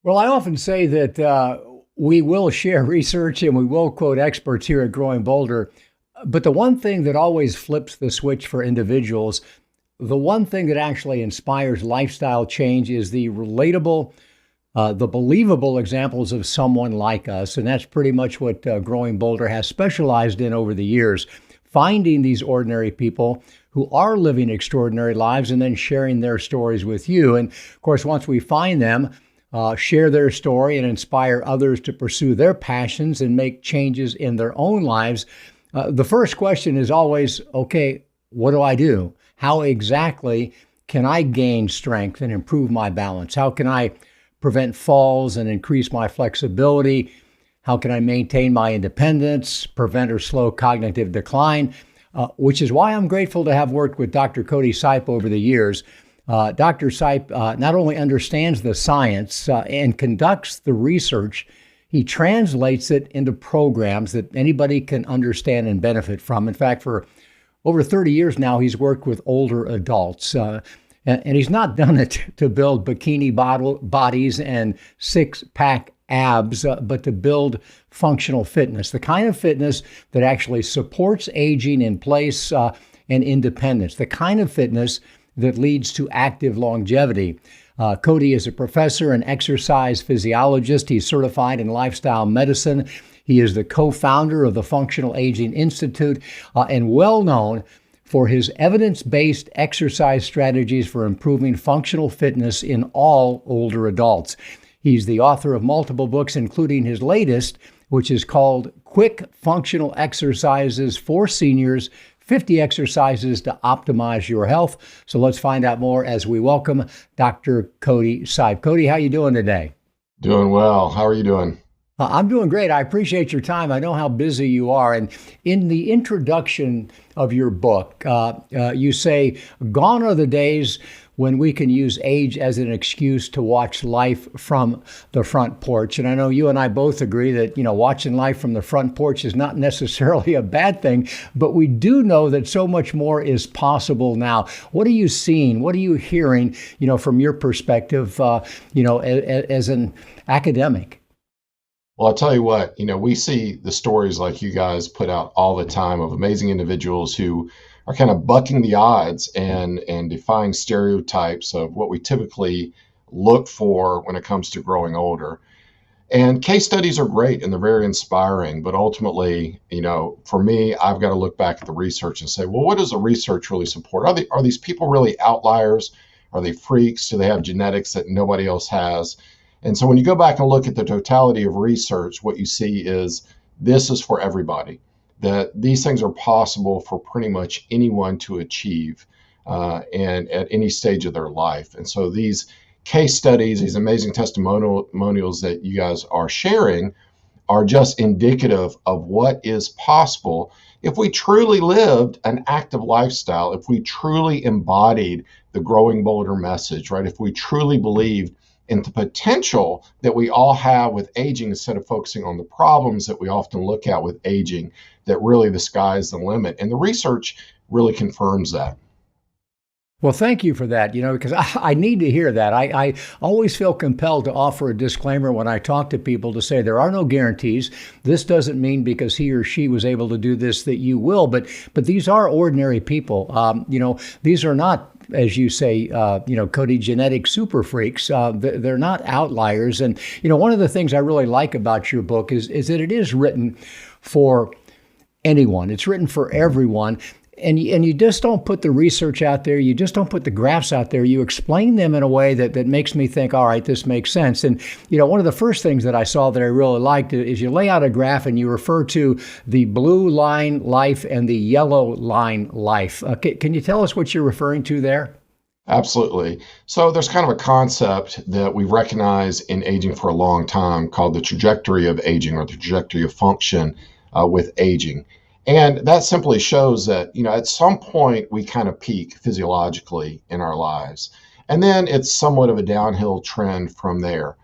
Well, I often say that we will share research and we will quote experts here at Growing Bolder. But the one thing that always flips the switch for individuals, the one thing that actually inspires lifestyle change is the relatable, the believable examples of someone like us. And that's pretty much what Growing Bolder has specialized in over the years, finding these ordinary people who are living extraordinary lives and then sharing their stories with you. And of course, once we find them, share their story and inspire others to pursue their passions and make changes in their own lives. The first question is always, okay, what do I do? How exactly can I gain strength and improve my balance? How can I prevent falls and increase my flexibility? How can I maintain my independence, prevent or slow cognitive decline? Which is why I'm grateful to have worked with Dr. Cody Sipe over the years. Dr. Sipe not only understands the science and conducts the research, he translates it into programs that anybody can understand and benefit from. In fact, for over 30 years now, he's worked with older adults. And he's not done it to build bikini bodies and six-pack abs, but to build functional fitness, the kind of fitness that actually supports aging in place and independence, the kind of fitness that leads to active longevity. Cody is a professor and exercise physiologist. He's certified in lifestyle medicine. He is the co-founder of the Functional Aging Institute and well known for his evidence-based exercise strategies for improving functional fitness in all older adults. He's the author of multiple books, including his latest, which is called Quick Functional Exercises for Seniors, 50 Exercises to Optimize Your Health. So let's find out more as we welcome Dr. Cody Sipe. Cody, how you doing today? Doing well. How are you doing? I'm doing great. I appreciate your time. I know how busy you are. And in the introduction of your book, you say, gone are the days when we can use age as an excuse to watch life from the front porch. And I know you and I both agree that, watching life from the front porch is not necessarily a bad thing, but we do know that so much more is possible now. What are you seeing? What are you hearing, from your perspective, as an academic? Well, I'll tell you what, we see the stories like you guys put out all the time of amazing individuals who are kind of bucking the odds and defying stereotypes of what we typically look for when it comes to growing older. And case studies are great and they're very inspiring, but ultimately, for me, I've got to look back at the research and say, well, what does the research really support? Are these people really outliers? Are they freaks? Do they have genetics that nobody else has? And so when you go back and look at the totality of research, what you see is this is for everybody, that these things are possible for pretty much anyone to achieve and at any stage of their life. And so these case studies, these amazing testimonials that you guys are sharing are just indicative of what is possible if we truly lived an active lifestyle, if we truly embodied the Growing Bolder message, right? If we truly believed and the potential that we all have with aging instead of focusing on the problems that we often look at with aging, that really the sky's the limit. And the research really confirms that. Well, thank you for that, because I need to hear that. I always feel compelled to offer a disclaimer when I talk to people to say there are no guarantees. This doesn't mean because he or she was able to do this that you will, but these are ordinary people. These are not, as you say, Cody, genetic super freaks. They're not outliers. And, one of the things I really like about your book is that it is written for anyone. It's written for everyone. And you just don't put the research out there. You just don't put the graphs out there. You explain them in a way that makes me think, all right, this makes sense. And, one of the first things that I saw that I really liked is you lay out a graph and you refer to the blue line life and the yellow line life. Can you tell us what you're referring to there? Absolutely. So there's kind of a concept that we've recognized in aging for a long time called the trajectory of aging or the trajectory of function with aging. And that simply shows that, at some point we kind of peak physiologically in our lives. And then it's somewhat of a downhill trend from there.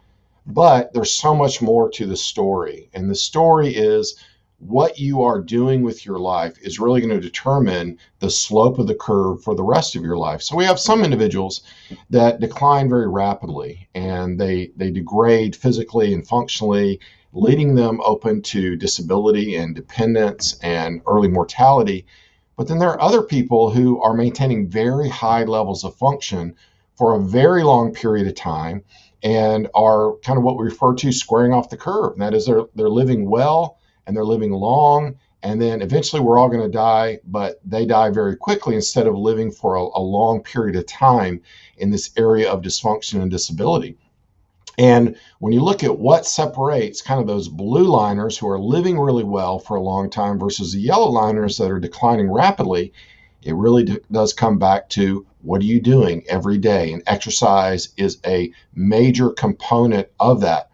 But there's so much more to the story. And the story is what you are doing with your life is really going to determine the slope of the curve for the rest of your life. So we have some individuals that decline very rapidly, and they degrade physically and functionally, leading them open to disability and dependence and early mortality. But then there are other people who are maintaining very high levels of function for a very long period of time and are kind of what we refer to squaring off the curve. And that is they're living well and they're living long. And then eventually we're all going to die, but they die very quickly instead of living for a long period of time in this area of dysfunction and disability. And when you look at what separates kind of those blue liners who are living really well for a long time versus the yellow liners that are declining rapidly, it really does come back to what are you doing every day? And exercise is a major component of that.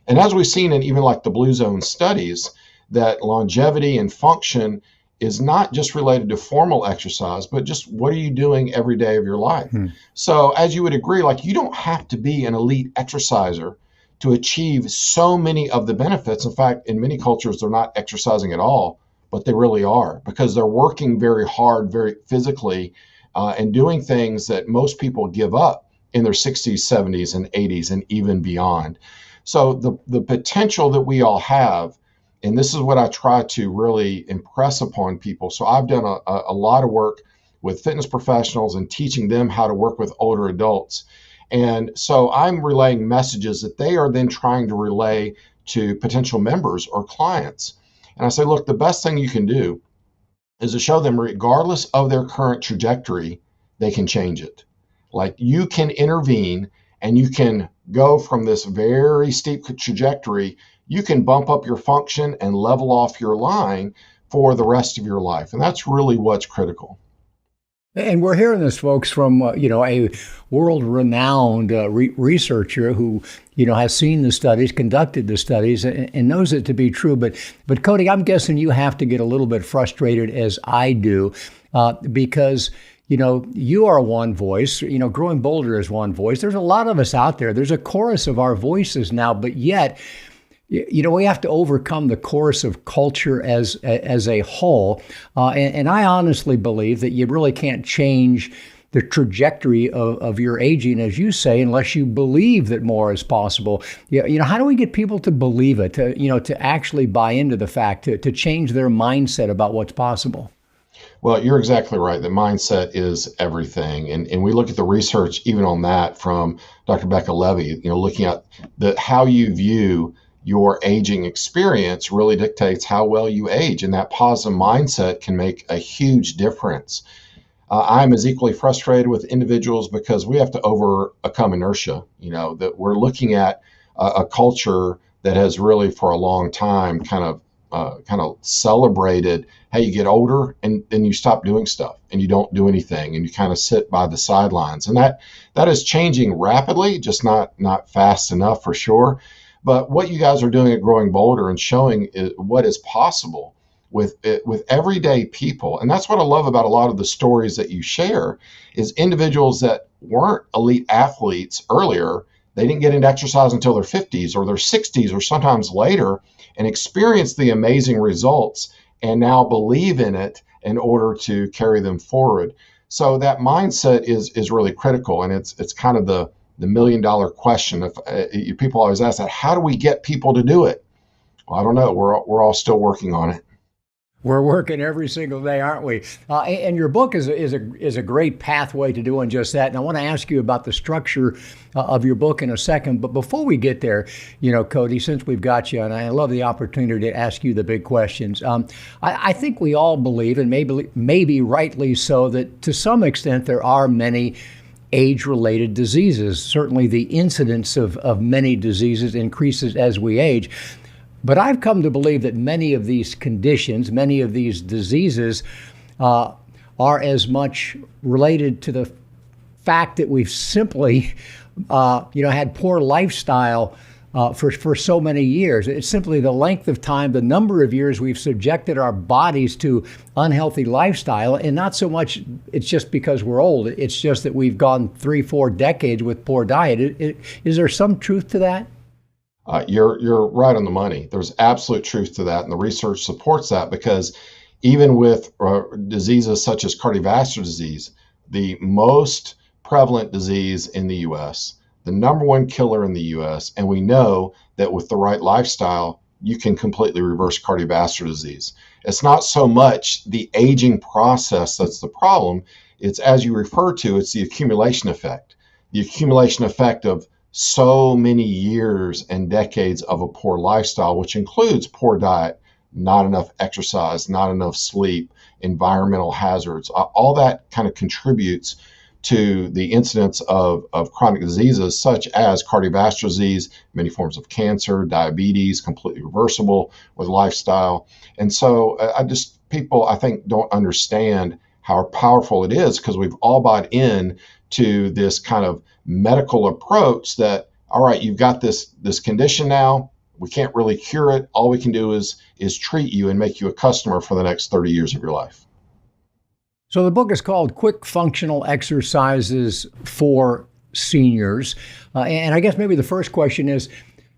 And as we've seen in even like the Blue Zone studies, that longevity and function is not just related to formal exercise, but just what are you doing every day of your life? So as you would agree, like you don't have to be an elite exerciser to achieve so many of the benefits. In fact, in many cultures, they're not exercising at all, but they really are because they're working very hard, very physically, and doing things that most people give up in their 60s, 70s, and 80s, and even beyond. So the potential that we all have, and this is what I try to really impress upon people. So I've done a lot of work with fitness professionals and teaching them how to work with older adults. And so I'm relaying messages that they are then trying to relay to potential members or clients. And I say, look, the best thing you can do is to show them, regardless of their current trajectory, they can change it. Like you can intervene and you can go from this very steep trajectory. You can bump up your function and level off your line for the rest of your life. And that's really what's critical. And we're hearing this, folks, from a world-renowned researcher who has seen the studies, conducted the studies, and knows it to be true. But Cody, I'm guessing you have to get a little bit frustrated, as I do, because you are one voice. Growing Bolder is one voice. There's a lot of us out there. There's a chorus of our voices now, but yet, we have to overcome the chorus of culture as a whole. And I honestly believe that you really can't change the trajectory of your aging, as you say, unless you believe that more is possible. How do we get people to believe it, to actually buy into the fact, to change their mindset about what's possible? Well, you're exactly right. The mindset is everything. And we look at the research even on that from Dr. Becca Levy, looking at how you view your aging experience really dictates how well you age, and that positive mindset can make a huge difference. I'm as equally frustrated with individuals because we have to overcome inertia. That we're looking at a culture that has really for a long time kind of celebrated, hey, you get older and then you stop doing stuff and you don't do anything and you kind of sit by the sidelines, and that is changing rapidly, just not fast enough for sure. But what you guys are doing at Growing Bolder and showing what is possible with everyday people, and that's what I love about a lot of the stories that you share, is individuals that weren't elite athletes earlier, they didn't get into exercise until their 50s or their 60s or sometimes later, and experience the amazing results and now believe in it in order to carry them forward. So that mindset is really critical, and it's kind of the $1 million question. If people always ask that, how do we get people to do it? Well, I don't know. We're all still working on it. We're working every single day, aren't we? And your book is a great pathway to doing just that. And I want to ask you about the structure of your book in a second. But before we get there, Cody, since we've got you, and I love the opportunity to ask you the big questions. I think we all believe, and maybe rightly so, that to some extent there are many age-related diseases. Certainly the incidence of many diseases increases as we age. But I've come to believe that many of these conditions, many of these diseases are as much related to the fact that we've simply had poor lifestyle for so many years. It's simply the length of time, the number of years we've subjected our bodies to unhealthy lifestyle, and not so much it's just because we're old. It's just that we've gone 3-4 decades with poor diet. Is there some truth to that? You're right on the money. There's absolute truth to that, and the research supports that because even with diseases such as cardiovascular disease, the most prevalent disease in the U.S., the number one killer in the U.S., and we know that with the right lifestyle, you can completely reverse cardiovascular disease. It's not so much the aging process that's the problem. It's, as you refer to, it's the accumulation effect. The accumulation effect of so many years and decades of a poor lifestyle, which includes poor diet, not enough exercise, not enough sleep, environmental hazards, all that kind of contributes to the incidence of chronic diseases such as cardiovascular disease, many forms of cancer, diabetes, completely reversible with lifestyle. And so people, I think, don't understand how powerful it is because we've all bought in to this kind of medical approach that, all right, you've got this condition now. We can't really cure it. All we can do is treat you and make you a customer for the next 30 years of your life. So the book is called Quick Functional Exercises for Seniors. And I guess maybe the first question is,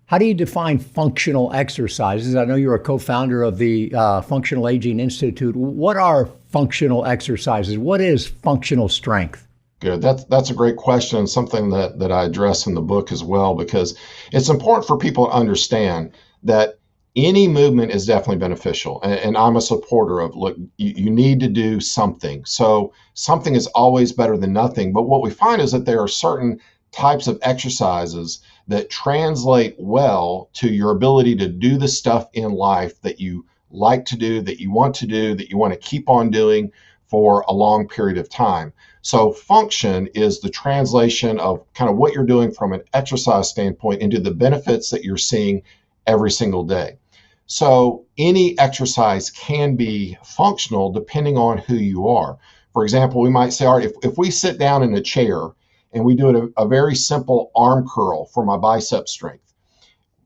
how do you define functional exercises? I know you're a co-founder of the Functional Aging Institute. What are functional exercises? What is functional strength? Good. That's a great question, and something that I address in the book as well, because it's important for people to understand that any movement is definitely beneficial. And I'm a supporter of, look, you need to do something. So something is always better than nothing. But what we find is that there are certain types of exercises that translate well to your ability to do the stuff in life that you like to do, that you want to do, that you want to keep on doing for a long period of time. So function is the translation of kind of what you're doing from an exercise standpoint into the benefits that you're seeing every single day. So any exercise can be functional depending on who you are. For example, we might say, all right, if we sit down in a chair and we do a very simple arm curl for my bicep strength,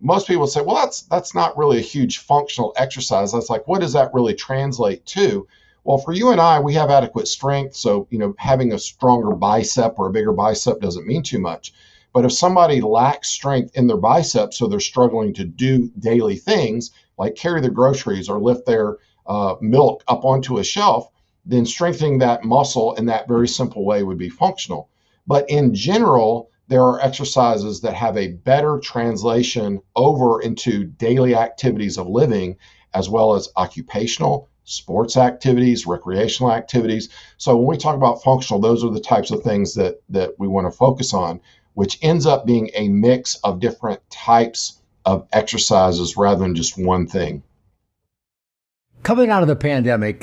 most people say, well, that's not really a huge functional exercise. That's like, what does that really translate to? Well, for you and I, we have adequate strength. So, having a stronger bicep or a bigger bicep doesn't mean too much. But if somebody lacks strength in their bicep, so they're struggling to do daily things like carry their groceries or lift their milk up onto a shelf, then strengthening that muscle in that very simple way would be functional. But in general, there are exercises that have a better translation over into daily activities of living, as well as occupational, sports activities, recreational activities. So when we talk about functional, those are the types of things that we want to focus on, which ends up being a mix of different types of exercises rather than just one thing. Coming out of the pandemic,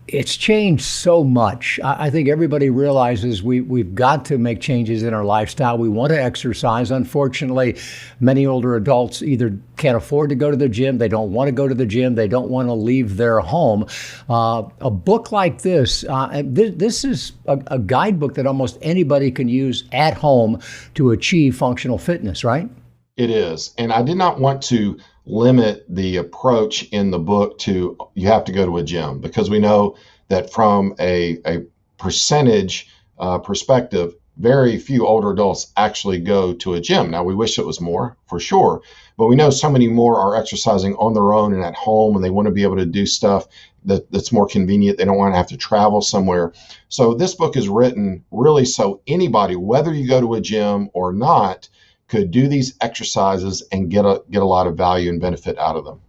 it's changed so much. I think everybody realizes we've got to make changes in our lifestyle. We want to exercise. Unfortunately, many older adults either can't afford to go to the gym, they don't want to go to the gym, they don't want to leave their home. A book like this, this is a guidebook that almost anybody can use at home to achieve functional fitness, right? It is. And I did not want to limit the approach in the book to you have to go to a gym, because we know that from a percentage perspective, very few older adults actually go to a gym. Now, we wish it was more, for sure, but we know so many more are exercising on their own and at home, and they want to be able to do stuff that's more convenient. They don't want to have to travel somewhere. So this book is written really so anybody, whether you go to a gym or not, could do these exercises and get a lot of value and benefit out of them.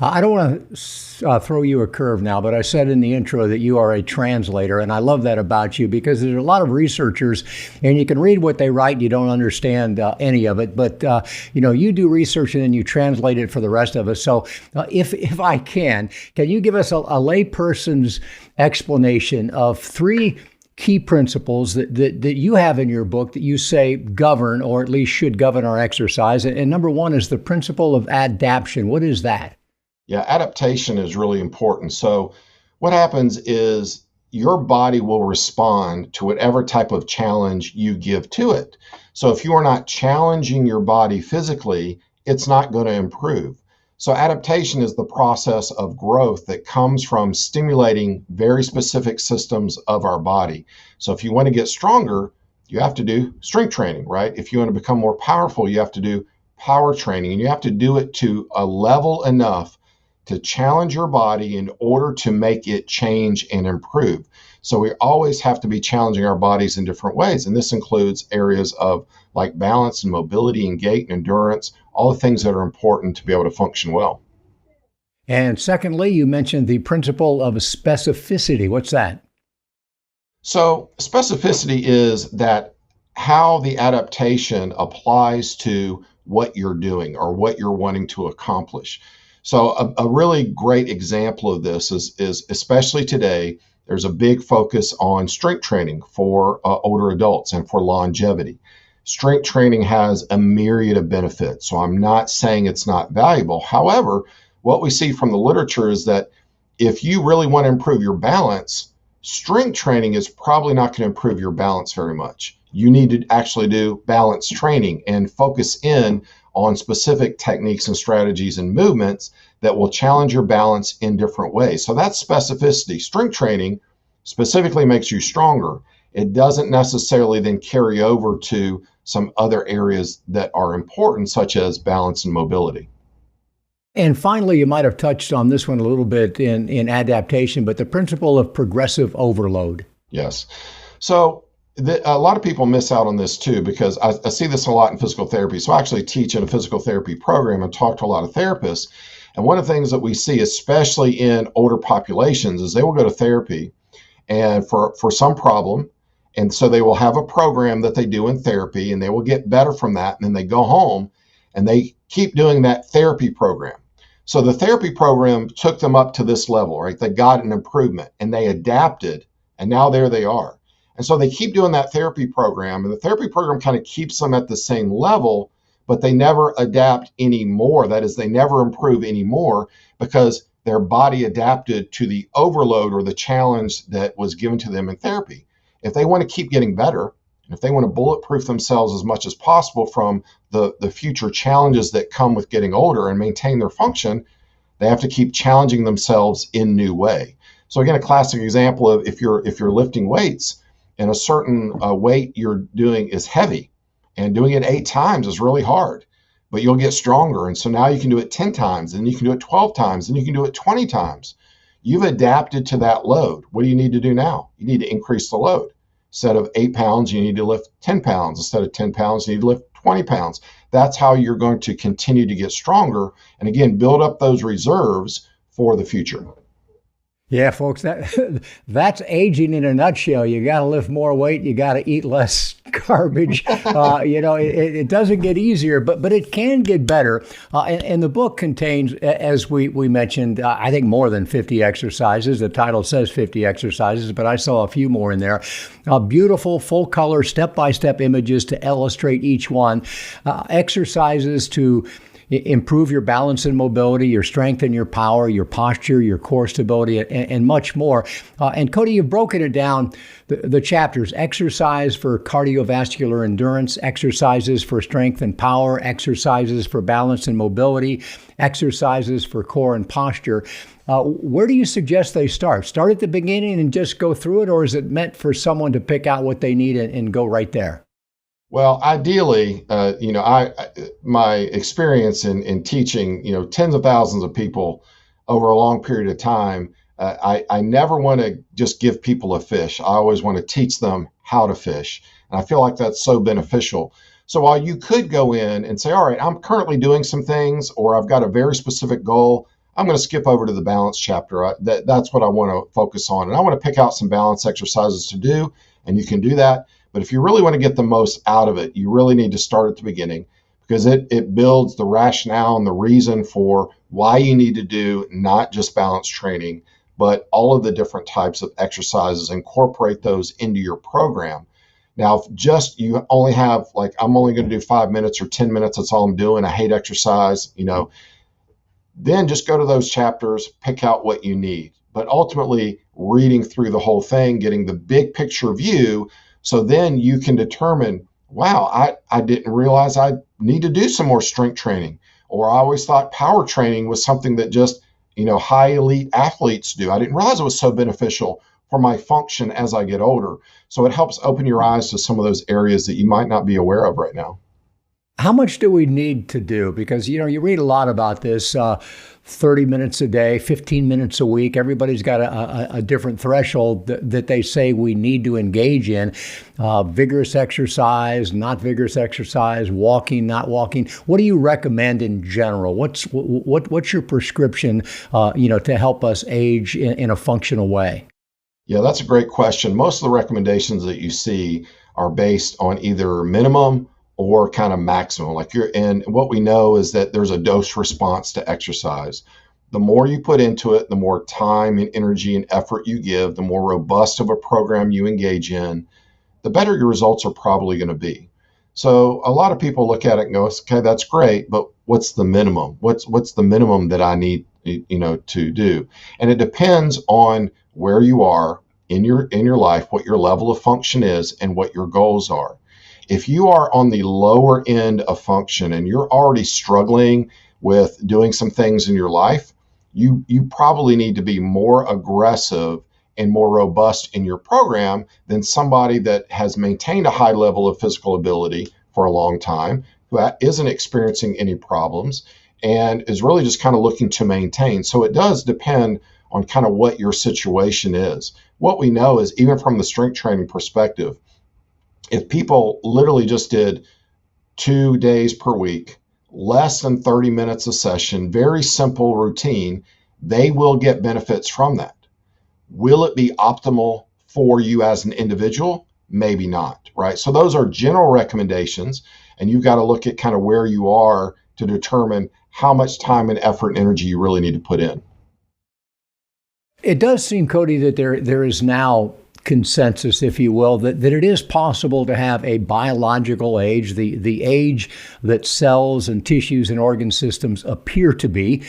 I don't want to throw you a curve now, but I said in the intro that you are a translator, and I love that about you because there's a lot of researchers, and you can read what they write, and you don't understand any of it, but you do research and then you translate it for the rest of us. So if I can you give us a layperson's explanation of three key principles that you have in your book that you say govern, or at least should govern, our exercise? And number one is the principle of adaptation. What is that? Yeah, adaptation is really important. So what happens is your body will respond to whatever type of challenge you give to it. So if you are not challenging your body physically, it's not going to improve. So adaptation is the process of growth that comes from stimulating very specific systems of our body. So if you want to get stronger, you have to do strength training, right? If you want to become more powerful, you have to do power training, and you have to do it to a level enough to challenge your body in order to make it change and improve. So we always have to be challenging our bodies in different ways. And this includes areas of like balance and mobility and gait and endurance, all the things that are important to be able to function well. And secondly, you mentioned the principle of specificity. What's that? So specificity is that how the adaptation applies to what you're doing or what you're wanting to accomplish. So a really great example of this is especially today, there's a big focus on strength training for older adults and for longevity. Strength training has a myriad of benefits, so I'm not saying it's not valuable. However, what we see from the literature is that if you really want to improve your balance, strength training is probably not going to improve your balance very much. You need to actually do balance training and focus in on specific techniques and strategies and movements that will challenge your balance in different ways. So that's specificity. Strength training specifically makes you stronger. It doesn't necessarily then carry over to some other areas that are important, such as balance and mobility. And finally, you might have touched on this one a little bit in adaptation, but the principle of progressive overload. Yes. So a lot of people miss out on this too, because I see this a lot in physical therapy. So I actually teach in a physical therapy program and talk to a lot of therapists. And one of the things that we see, especially in older populations, is they will go to therapy and for some problem. And so they will have a program that they do in therapy and they will get better from that. And then they go home and they keep doing that therapy program. So the therapy program took them up to this level, right? They got an improvement and they adapted, and now there they are. And so they keep doing that therapy program, and the therapy program kind of keeps them at the same level, but they never adapt anymore. That is, they never improve anymore because their body adapted to the overload or the challenge that was given to them in therapy. If they want to keep getting better, and if they want to bulletproof themselves as much as possible from the future challenges that come with getting older and maintain their function, they have to keep challenging themselves in new way. So again, a classic example of if you're lifting weights and a certain weight you're doing is heavy, and doing it 8 times is really hard, but you'll get stronger. And so now you can do it 10 times, and you can do it 12 times, and you can do it 20 times. You've adapted to that load. What do you need to do now? You need to increase the load. Instead of 8 pounds, you need to lift 10 pounds. Instead of 10 pounds, you need to lift 20 pounds. That's how you're going to continue to get stronger. And again, build up those reserves for the future. Yeah, folks, that's aging in a nutshell. You got to lift more weight. You got to eat less garbage. It doesn't get easier, but it can get better. And the book contains, as we mentioned, I think more than 50 exercises. The title says 50 exercises, but I saw a few more in there. Beautiful, full-color, step-by-step images to illustrate each one. Exercises to improve your balance and mobility, your strength and your power, your posture, your core stability, and much more. And Cody, you've broken it down, the chapters: exercise for cardiovascular endurance, exercises for strength and power, exercises for balance and mobility, exercises for core and posture. Where do you suggest they start? Start at the beginning and just go through it, or is it meant for someone to pick out what they need and go right there? Well, ideally, my experience in teaching, tens of thousands of people over a long period of time, I never want to just give people a fish. I always want to teach them how to fish. And I feel like that's so beneficial. So while you could go in and say, all right, I'm currently doing some things, or I've got a very specific goal, I'm going to skip over to the balance chapter. That's what I want to focus on. And I want to pick out some balance exercises to do, and you can do that. But if you really want to get the most out of it, you really need to start at the beginning, because it builds the rationale and the reason for why you need to do not just balance training, but all of the different types of exercises, incorporate those into your program. Now, if just you only have, like, I'm only going to do 5 minutes or 10 minutes, that's all I'm doing, I hate exercise, then just go to those chapters, pick out what you need. But ultimately, reading through the whole thing, getting the big picture view, so then you can determine, wow, I didn't realize I need to do some more strength training. Or I always thought power training was something that just, high elite athletes do. I didn't realize it was so beneficial for my function as I get older. So it helps open your eyes to some of those areas that you might not be aware of right now. How much do we need to do? Because, you read a lot about this, 30 minutes a day, 15 minutes a week. Everybody's got a different threshold that they say we need to engage in. Vigorous exercise, not vigorous exercise, walking, not walking. What do you recommend in general? What's your prescription, to help us age in a functional way? Yeah, that's a great question. Most of the recommendations that you see are based on either minimum or kind of maximum. And what we know is that there's a dose response to exercise. The more you put into it, the more time and energy and effort you give, the more robust of a program you engage in, the better your results are probably going to be. So a lot of people look at it and go, okay, that's great, but what's the minimum? What's the minimum that I need, to do? And it depends on where you are in your life, what your level of function is, and what your goals are. If you are on the lower end of function and you're already struggling with doing some things in your life, you probably need to be more aggressive and more robust in your program than somebody that has maintained a high level of physical ability for a long time, who isn't experiencing any problems and is really just kind of looking to maintain. So it does depend on kind of what your situation is. What we know is, even from the strength training perspective, if people literally just did 2 days per week, less than 30 minutes a session, very simple routine, they will get benefits from that. Will it be optimal for you as an individual? Maybe not, right? So those are general recommendations, and you've got to look at kind of where you are to determine how much time and effort and energy you really need to put in. It does seem, Cody, that there is now consensus, if you will, that it is possible to have a biological age, the age that cells and tissues and organ systems appear to be,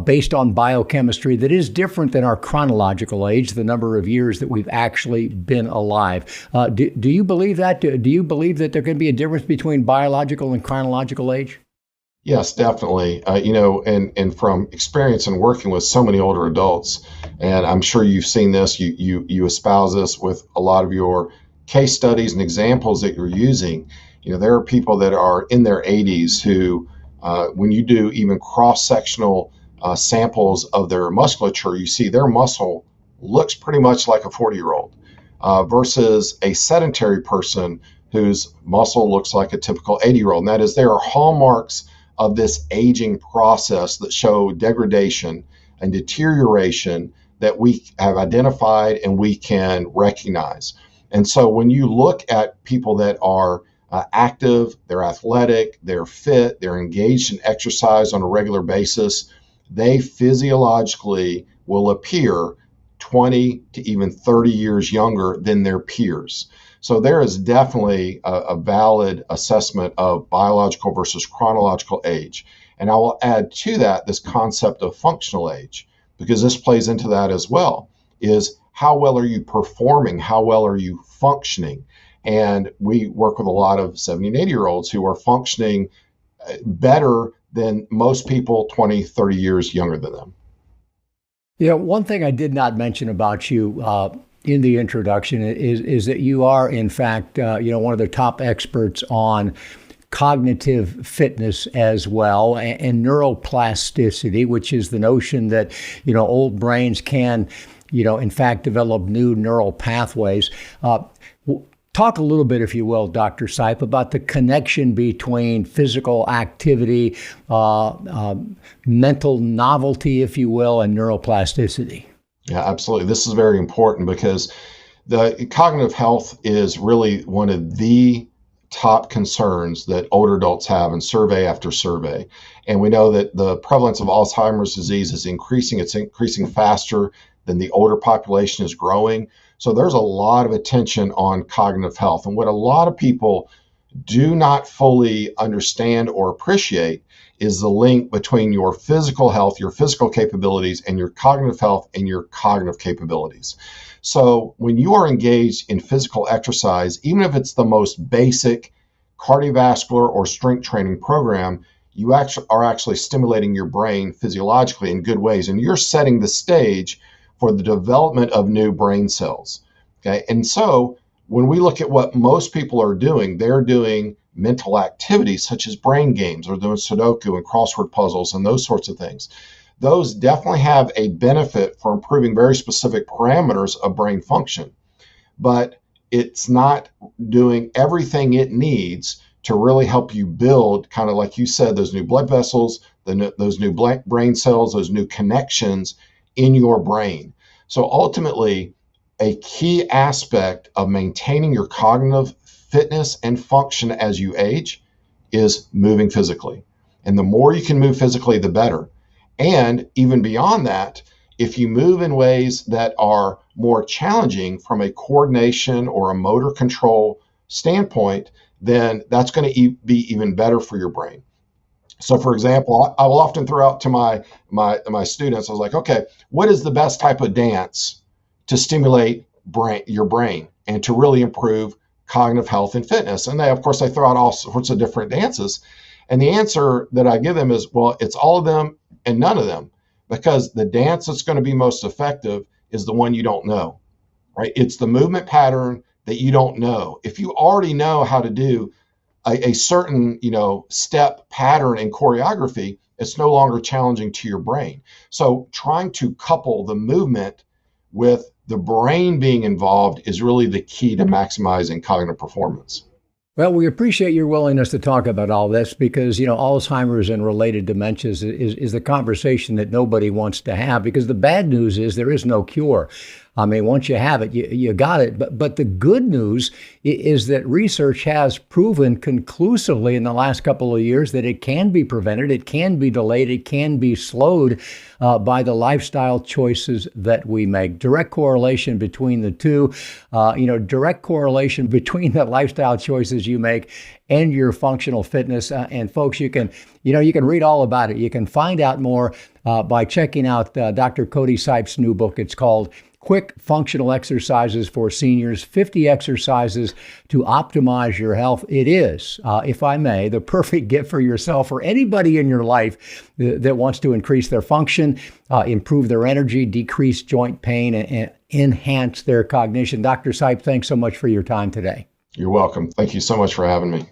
based on biochemistry, that is different than our chronological age, the number of years that we've actually been alive. Do you believe that? Do you believe that there can be a difference between biological and chronological age? Yes, definitely. And from experience and working with so many older adults, and I'm sure you've seen this, you espouse this with a lot of your case studies and examples that you're using. There are people that are in their 80s who, when you do even cross-sectional samples of their musculature, you see their muscle looks pretty much like a 40-year-old, versus a sedentary person whose muscle looks like a typical 80-year-old. And that is, there are hallmarks of this aging process that show degradation and deterioration that we have identified and we can recognize. And so when you look at people that are active, they're athletic, they're fit, they're engaged in exercise on a regular basis, they physiologically will appear 20 to even 30 years younger than their peers. So there is definitely a valid assessment of biological versus chronological age. And I will add to that this concept of functional age, because this plays into that as well, is how well are you performing? How well are you functioning? And we work with a lot of 70 and 80-year-olds who are functioning better than most people 20, 30 years younger than them. One thing I did not mention about you in the introduction is that you are, in fact, one of the top experts on cognitive fitness as well, and neuroplasticity, which is the notion that, old brains can, in fact, develop new neural pathways. Talk a little bit, if you will, Dr. Sipe, about the connection between physical activity, mental novelty, if you will, and neuroplasticity. Yeah, absolutely. This is very important because the cognitive health is really one of the top concerns that older adults have in survey after survey. And we know that the prevalence of Alzheimer's disease is increasing. It's increasing faster than the older population is growing. So there's a lot of attention on cognitive health. And what a lot of people do not fully understand or appreciate is the link between your physical health, your physical capabilities, and your cognitive health and your cognitive capabilities. So when you are engaged in physical exercise, even if it's the most basic cardiovascular or strength training program, you are actually stimulating your brain physiologically in good ways, and you're setting the stage for the development of new brain cells. Okay, and so when we look at what most people are doing, they're doing mental activities such as brain games or doing Sudoku and crossword puzzles and those sorts of things. Those definitely have a benefit for improving very specific parameters of brain function, but it's not doing everything it needs to really help you build, kind of like you said, those new blood vessels, those new brain cells, those new connections in your brain. So ultimately, a key aspect of maintaining your cognitive fitness and function as you age is moving physically. And the more you can move physically, the better. And even beyond that, if you move in ways that are more challenging from a coordination or a motor control standpoint, then that's going to be even better for your brain. So, for example, I will often throw out to my students, I was like, okay, what is the best type of dance to stimulate your brain and to really improve cognitive health and fitness? And of course, they throw out all sorts of different dances. And the answer that I give them is, well, it's all of them and none of them, because the dance that's going to be most effective is the one you don't know, right? It's the movement pattern that you don't know. If you already know how to do a certain, step pattern and choreography, it's no longer challenging to your brain. So trying to couple the movement with the brain being involved is really the key to maximizing cognitive performance. Well, we appreciate your willingness to talk about all this because, Alzheimer's and related dementias is the conversation that nobody wants to have, because the bad news is there is no cure. I mean, once you have it, you got it. But the good news is that research has proven conclusively in the last couple of years that it can be prevented, it can be delayed, it can be slowed by the lifestyle choices that we make. Direct correlation between the two, direct correlation between the lifestyle choices you make and your functional fitness. And folks, you can read all about it. You can find out more by checking out Dr. Cody Sipe's new book. It's called Quick Functional Exercises for Seniors, 50 Exercises to Optimize Your Health. It is, if I may, the perfect gift for yourself or anybody in your life that wants to increase their function, improve their energy, decrease joint pain, and enhance their cognition. Dr. Sipe, thanks so much for your time today. You're welcome. Thank you so much for having me.